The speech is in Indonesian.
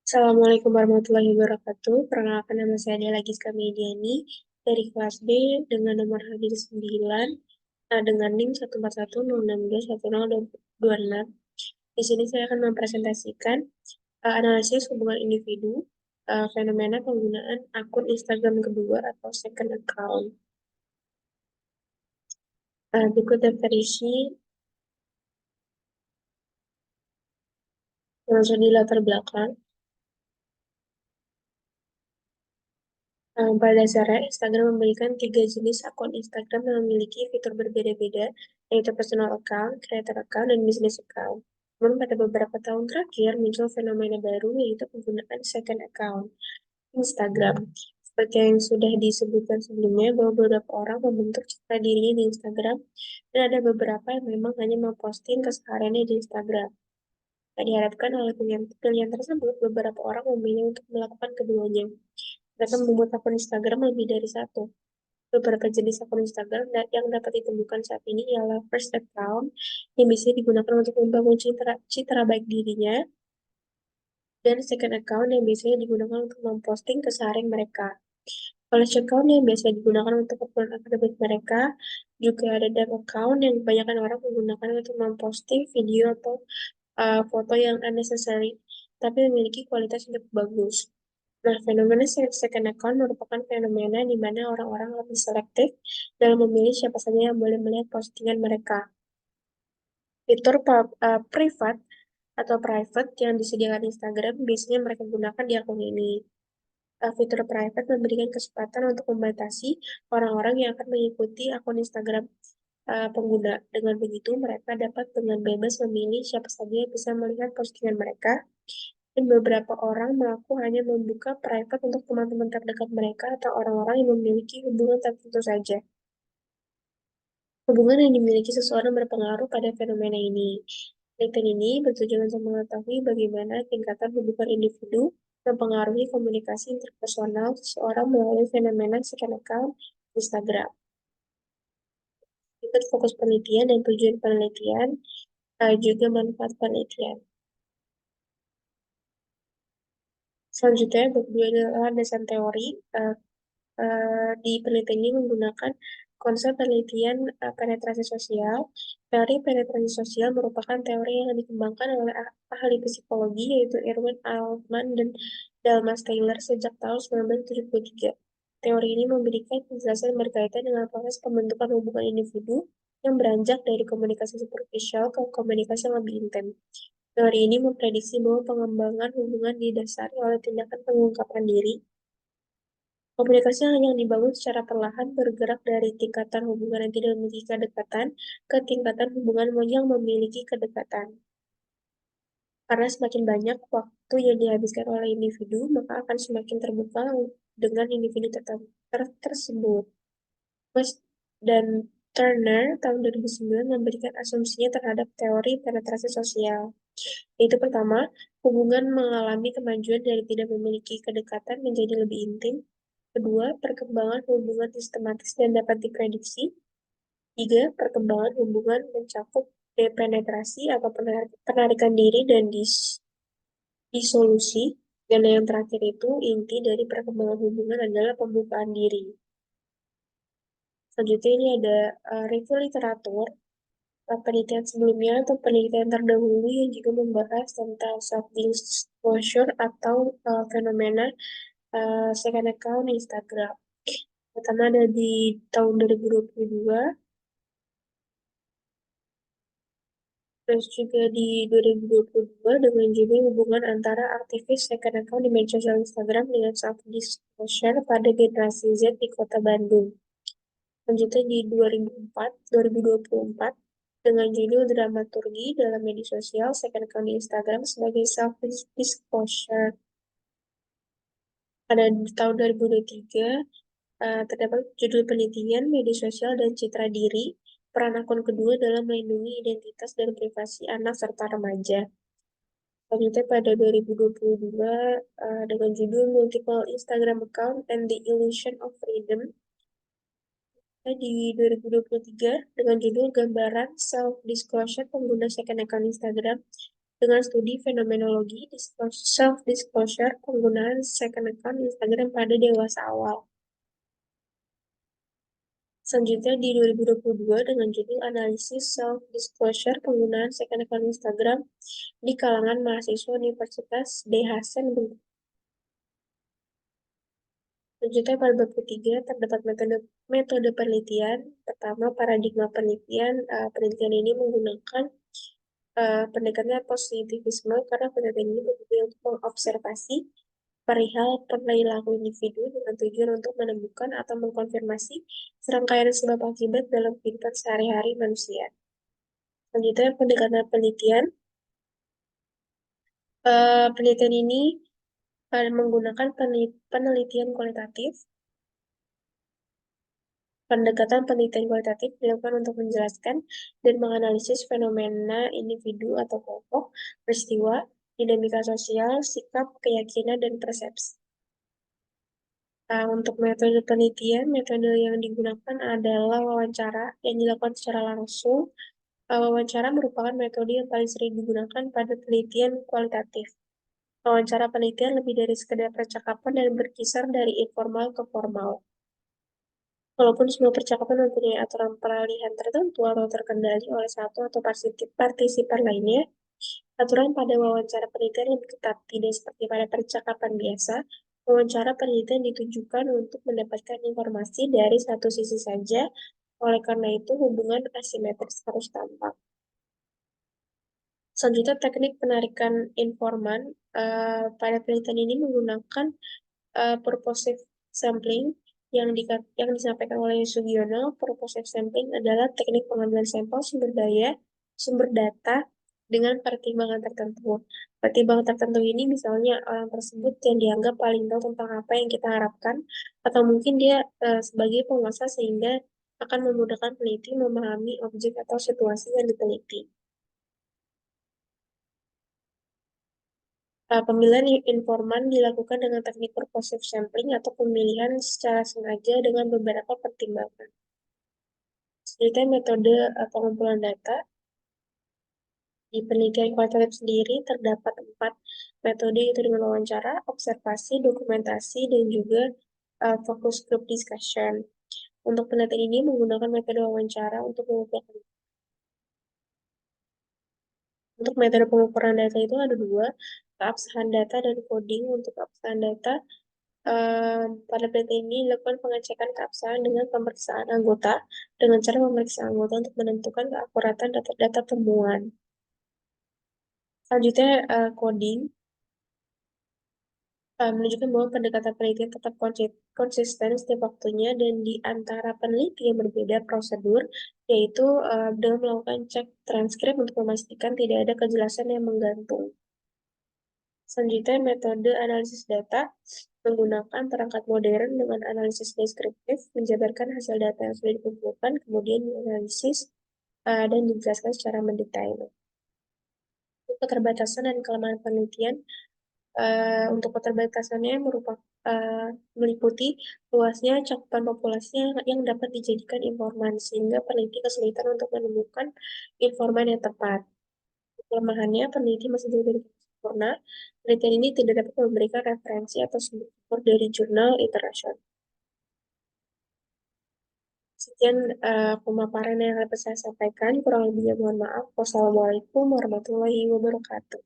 Assalamualaikum warahmatullahi wabarakatuh. Perkenalkan nama saya Dela Giska Mediani dari kelas B dengan nomor hadir 9 dengan NIM 14106210226. Di sini saya akan mempresentasikan analisis hubungan individu, fenomena penggunaan akun Instagram kedua atau second account. Berikut daftar isi langsung di latar belakang. Pada dasarnya, Instagram memberikan tiga jenis akun Instagram yang memiliki fitur berbeda-beda, yaitu personal account, creator account, dan business account. Namun pada beberapa tahun terakhir muncul fenomena baru yaitu penggunaan second account Instagram. Seperti yang sudah disebutkan sebelumnya, bahwa beberapa orang membentuk citra dirinya di Instagram, dan ada beberapa yang memang hanya memposting kesehariannya di Instagram. Tak diharapkan oleh pilihan tersebut, beberapa orang memilih untuk melakukan keduanya. Mereka membuat akun Instagram lebih dari satu. Beberapa jenis akun Instagram yang dapat ditemukan saat ini ialah first account yang bisa digunakan untuk membangun citra baik dirinya, dan second account yang biasanya digunakan untuk memposting keseharian mereka. College account yang biasa digunakan untuk keperluan akademik mereka, juga ada dark account yang kebanyakan orang menggunakan untuk memposting video atau foto yang unnecessary, tapi memiliki kualitas yang cukup bagus. Nah, fenomena second account merupakan fenomena di mana orang-orang lebih selektif dalam memilih siapa saja yang boleh melihat postingan mereka. Fitur private atau private yang disediakan Instagram biasanya mereka gunakan di akun ini. Fitur private memberikan kesempatan untuk membatasi orang-orang yang akan mengikuti akun Instagram pengguna. Dengan begitu, mereka dapat dengan bebas memilih siapa saja yang bisa melihat postingan mereka, dan beberapa orang mengaku hanya membuka private untuk teman-teman terdekat mereka atau orang-orang yang memiliki hubungan tertentu saja. Hubungan yang dimiliki seseorang berpengaruh pada fenomena ini. Penelitian ini bertujuan untuk mengetahui bagaimana tingkatan hubungan individu mempengaruhi komunikasi interpersonal seseorang melalui fenomena second account Instagram. Ikut fokus penelitian dan tujuan penelitian, juga manfaat penelitian. Selanjutnya, berdua adalah landasan teori. Di penelitian ini menggunakan konsep penelitian penetrasi sosial. Teori penetrasi sosial merupakan teori yang dikembangkan oleh ahli psikologi yaitu Erwin Altman dan Dalmas Taylor sejak tahun 1973. Teori ini memberikan penjelasan berkaitan dengan proses pembentukan hubungan individu yang beranjak dari komunikasi superficial ke komunikasi yang lebih intens. Teori ini memprediksi bahwa pengembangan hubungan didasari oleh tindakan pengungkapan diri. Komunikasi yang dibangun secara perlahan bergerak dari tingkatan hubungan yang tidak memiliki kedekatan ke tingkatan hubungan yang memiliki kedekatan. Karena semakin banyak waktu yang dihabiskan oleh individu, maka akan semakin terbuka dengan individu tersebut. West dan Turner tahun 2009 memberikan asumsinya terhadap teori penetrasi sosial. Yaitu pertama, hubungan mengalami kemajuan dari tidak memiliki kedekatan menjadi lebih intim. Kedua, perkembangan hubungan sistematis dan dapat diprediksi. Tiga, perkembangan hubungan mencakup depenetrasi atau penarikan diri dan disolusi. Dan yang terakhir itu, inti dari perkembangan hubungan adalah pembukaan diri. Selanjutnya ini ada review literatur, penelitian sebelumnya atau penelitian terdahulu yang juga membahas tentang self-disclosure atau fenomena second account Instagram. Pertama ada di tahun 2022, terus juga di 2022 dengan judul hubungan antara aktivis second account di media sosial Instagram dengan self-disclosure pada generasi Z di Kota Bandung. Selanjutnya di 2024 dengan judul dramaturgi dalam media sosial second account di Instagram sebagai self-disclosure. Pada tahun 2023 terdapat judul penelitian media sosial dan citra diri, peran akun kedua dalam melindungi identitas dan privasi anak serta remaja. Selanjutnya pada 2022 dengan judul Multiple Instagram Account and the Illusion of Freedom. Di 2023 dengan judul Gambaran Self-Disclosure Pengguna Second Account Instagram dengan studi fenomenologi self-disclosure penggunaan second account Instagram pada dewasa awal. Selanjutnya di 2022 dengan judul Analisis Self-Disclosure Penggunaan Second Account Instagram di kalangan mahasiswa Universitas D. Hasan Bengkulu. Selanjutnya pada bab ketiga terdapat metode penelitian. Pertama, paradigma penelitian. Penelitian ini menggunakan pendekatan positivisme karena penelitian ini bertujuan untuk mengobservasi perihal perilaku individu dengan tujuan untuk menemukan atau mengkonfirmasi serangkaian sebab akibat dalam kehidupan sehari-hari manusia. Selanjutnya, pendekatan penelitian. Penelitian ini menggunakan penelitian kualitatif. Pendekatan penelitian kualitatif dilakukan untuk menjelaskan dan menganalisis fenomena individu atau kelompok, peristiwa, dinamika sosial, sikap, keyakinan, dan persepsi. Untuk metode penelitian, metode yang digunakan adalah wawancara yang dilakukan secara langsung. Wawancara merupakan metode yang paling sering digunakan pada penelitian kualitatif. Wawancara penelitian lebih dari sekedar percakapan dan berkisar dari informal ke formal. Walaupun semua percakapan mempunyai aturan peralihan tertentu atau terkendali oleh satu atau partisipan lainnya, aturan pada wawancara penelitian lebih ketat, tidak seperti pada percakapan biasa. Wawancara penelitian ditujukan untuk mendapatkan informasi dari satu sisi saja, oleh karena itu hubungan asimetris harus tampak. Selanjutnya, teknik penarikan informan. Pada penelitian ini menggunakan purposive sampling yang disampaikan oleh Sugiono. Purposive sampling adalah teknik pengambilan sampel sumber data dengan pertimbangan tertentu. Pertimbangan tertentu ini misalnya orang tersebut yang dianggap paling tahu tentang apa yang kita harapkan, atau mungkin dia sebagai penguasa sehingga akan memudahkan peneliti memahami objek atau situasi yang diteliti. Pemilihan informan dilakukan dengan teknik purposive sampling atau pemilihan secara sengaja dengan beberapa pertimbangan. Selanjutnya metode pengumpulan data. Di penelitian kualitatif sendiri terdapat 4 metode, yaitu dengan wawancara, observasi, dokumentasi, dan juga focus group discussion. Untuk penelitian ini menggunakan metode wawancara untuk mengumpulkan. Untuk metode pengukuran data itu ada 2, keabsahan data dan coding. Untuk keabsahan data, pada penelitian ini dilakukan pengecekan keabsahan dengan pemeriksaan anggota dengan cara memeriksa anggota untuk menentukan keakuratan data-data temuan. Selanjutnya, coding menunjukkan bahwa pendekatan penelitian tetap konsisten setiap waktunya dan di antara peneliti yang berbeda prosedur, yaitu dengan melakukan cek transkrip untuk memastikan tidak ada kejelasan yang menggantung. Selanjutnya, metode analisis data menggunakan perangkat modern dengan analisis deskriptif, menjabarkan hasil data yang sudah dikumpulkan, kemudian dianalisis dan dijelaskan secara mendetail. Untuk keterbatasan dan kelemahan penelitian, untuk keterbatasannya meliputi luasnya cakupan populasi yang dapat dijadikan informan, sehingga peneliti kesulitan untuk menemukan informan yang tepat. Kelemahannya, peneliti masih jauh dari sempurna. Penelitian ini tidak dapat memberikan referensi atau sumber dari jurnal internasional. Sekian pemaparan yang dapat saya sampaikan. Kurang lebihnya mohon maaf. Wassalamualaikum warahmatullahi wabarakatuh.